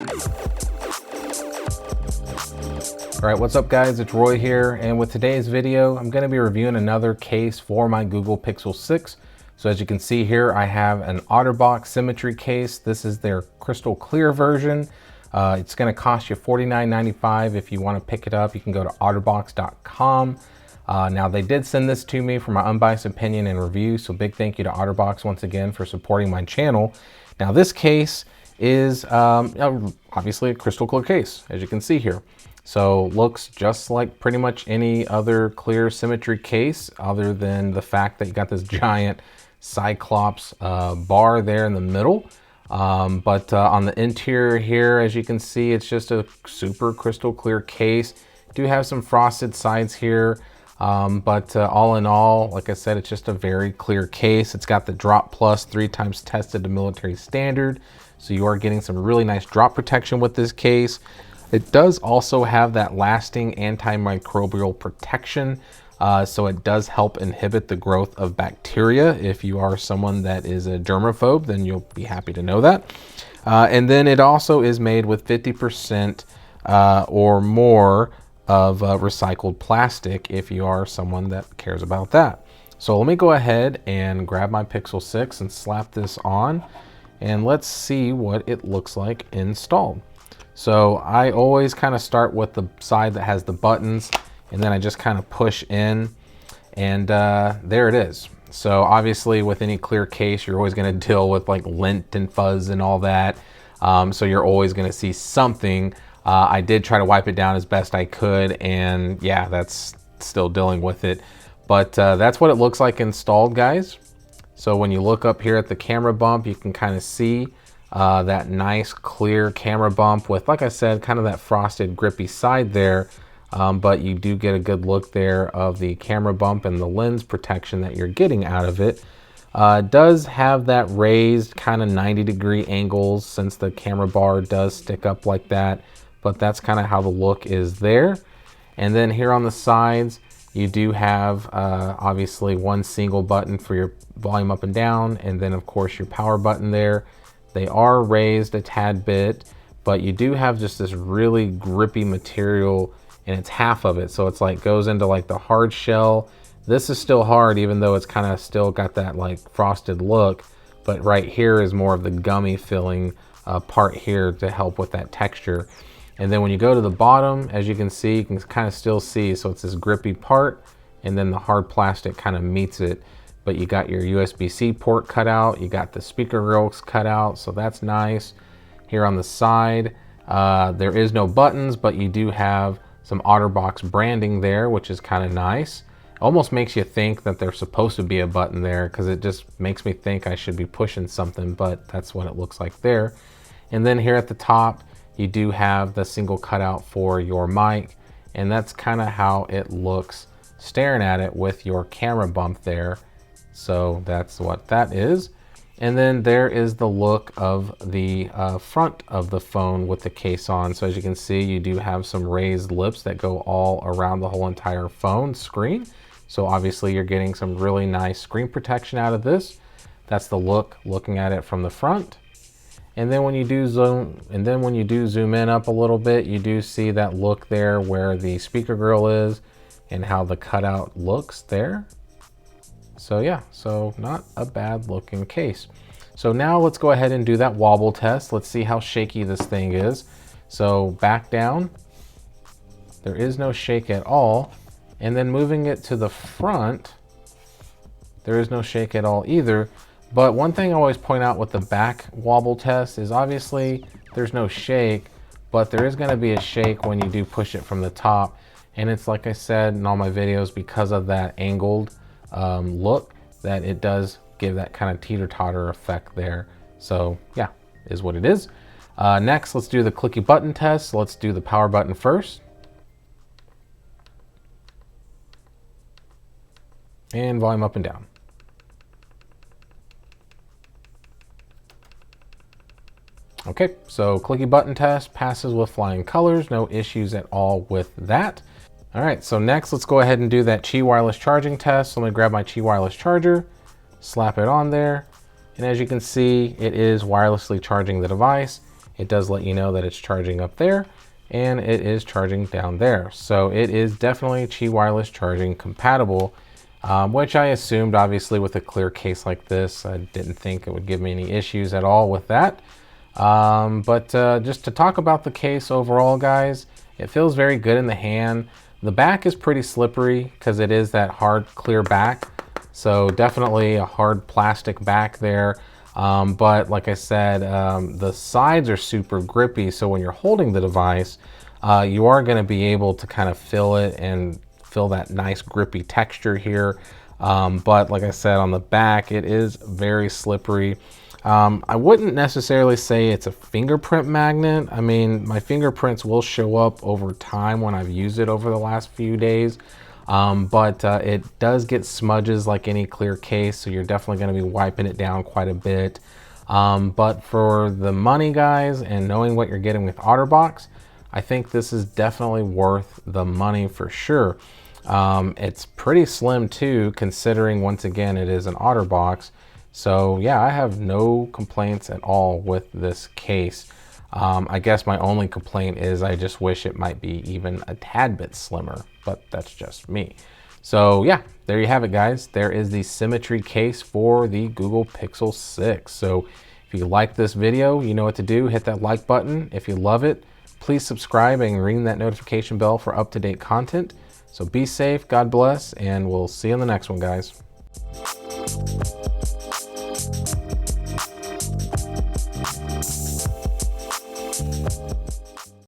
Alright, what's up guys, it's Roy here, and with today's video I'm going to be reviewing another case for my Google Pixel 6. So as you can see here, I have an Otterbox Symmetry case. This is their crystal clear version. It's going to cost you $49.95. If you want to pick it up, you can go to otterbox.com. Now they did send this to me for my unbiased opinion and review, so big thank you to Otterbox once again for supporting my channel. Now this case is obviously a crystal clear case, as you can see here. So looks just like pretty much any other clear symmetry case, other than the fact that you got this giant Cyclops bar there in the middle. But on the interior here, as you can see, it's just a super crystal clear case. Do have some frosted sides here, but all in all, like I said, it's just a very clear case. It's got the Drop Plus 3 times tested to military standard, so you are getting some really nice drop protection with this case. It does also have that lasting antimicrobial protection, so it does help inhibit the growth of bacteria. If you are someone that is a germaphobe, then you'll be happy to know that. And then it also is made with 50% or more of recycled plastic, if you are someone that cares about that. So let me go ahead and grab my Pixel 6 and slap this on, and let's see what it looks like installed. So I always kind of start with the side that has the buttons, and then I just kind of push in, and there it is. So obviously with any clear case, you're always going to deal with like lint and fuzz and all that. So you're always going to see something. I did try to wipe it down as best I could, and yeah, that's still dealing with it. But that's what it looks like installed, guys. So when you look up here at the camera bump, you can kind of see that nice clear camera bump with, like I said, kind of that frosted grippy side there, but you do get a good look there of the camera bump and the lens protection that you're getting out of it. It does have that raised kind of 90-degree angles, since the camera bar does stick up like that, but that's kind of how the look is there. And then here on the sides, you do have obviously one single button for your volume up and down, and then of course your power button there. They are raised a tad bit, but you do have just this really grippy material, and it's half of it. So it's like goes into like the hard shell. This is still hard, even though it's kind of still got that like frosted look, but right here is more of the gummy filling part here to help with that texture. And then when you go to the bottom, as you can see, you can kind of still see, so it's this grippy part, and then the hard plastic kind of meets it. But you got your USB-C port cut out, you got the speaker grills cut out, so that's nice. Here on the side, there is no buttons, but you do have some Otterbox branding there, which is kind of nice. Almost makes you think that there's supposed to be a button there, because it just makes me think I should be pushing something, but that's what it looks like there. And then here at the top, you do have the single cutout for your mic, and that's kind of how it looks staring at it with your camera bump there. So that's what that is. And then there is the look of the front of the phone with the case on. So as you can see, you do have some raised lips that go all around the whole entire phone screen. So obviously you're getting some really nice screen protection out of this. That's the look looking at it from the front. And then when you do zoom in up a little bit, you do see that look there where the speaker grill is and how the cutout looks there. So yeah, so not a bad looking case. So now let's go ahead and do that wobble test. Let's see how shaky this thing is. So back down, there is no shake at all. And then moving it to the front, there is no shake at all either. But one thing I always point out with the back wobble test is obviously there's no shake, but there is going to be a shake when you do push it from the top. And it's like I said in all my videos, because of that angled look, that it does give that kind of teeter-totter effect there. So yeah, is what it is. Next, let's do the clicky button test. So let's do the power button first. And volume up and down. Okay, so clicky button test passes with flying colors, no issues at all with that. All right, so next let's go ahead and do that Qi wireless charging test. So let me grab my Qi wireless charger, slap it on there, and as you can see, it is wirelessly charging the device. it does let you know that it's charging up there and it is charging down there. So it is definitely Qi wireless charging compatible, which I assumed obviously with a clear case like this. I didn't think it would give me any issues at all with that. Just to talk about the case overall, guys, it feels very good in the hand. The back is pretty slippery because it is that hard clear back. So definitely a hard plastic back there. But like I said, the sides are super grippy. So when you're holding the device, you are going to be able to kind of feel it and feel that nice grippy texture here. But like I said, on the back, it is very slippery. I wouldn't necessarily say it's a fingerprint magnet. I mean, my fingerprints will show up over time when I've used it over the last few days. It does get smudges like any clear case, so you're definitely going to be wiping it down quite a bit. But for the money, guys, and knowing what you're getting with Otterbox, I think this is definitely worth the money for sure. It's pretty slim too, considering once again it is an Otterbox. So yeah, I have no complaints at all with this case. I guess my only complaint is I just wish it might be even a tad bit slimmer, but that's just me. So yeah, there you have it, guys. There is the Symmetry case for the Google Pixel 6. So if you like this video, you know what to do. Hit that like button. If you love it, please subscribe and ring that notification bell for up-to-date content. So be safe, God bless, and we'll see you in the next one, guys.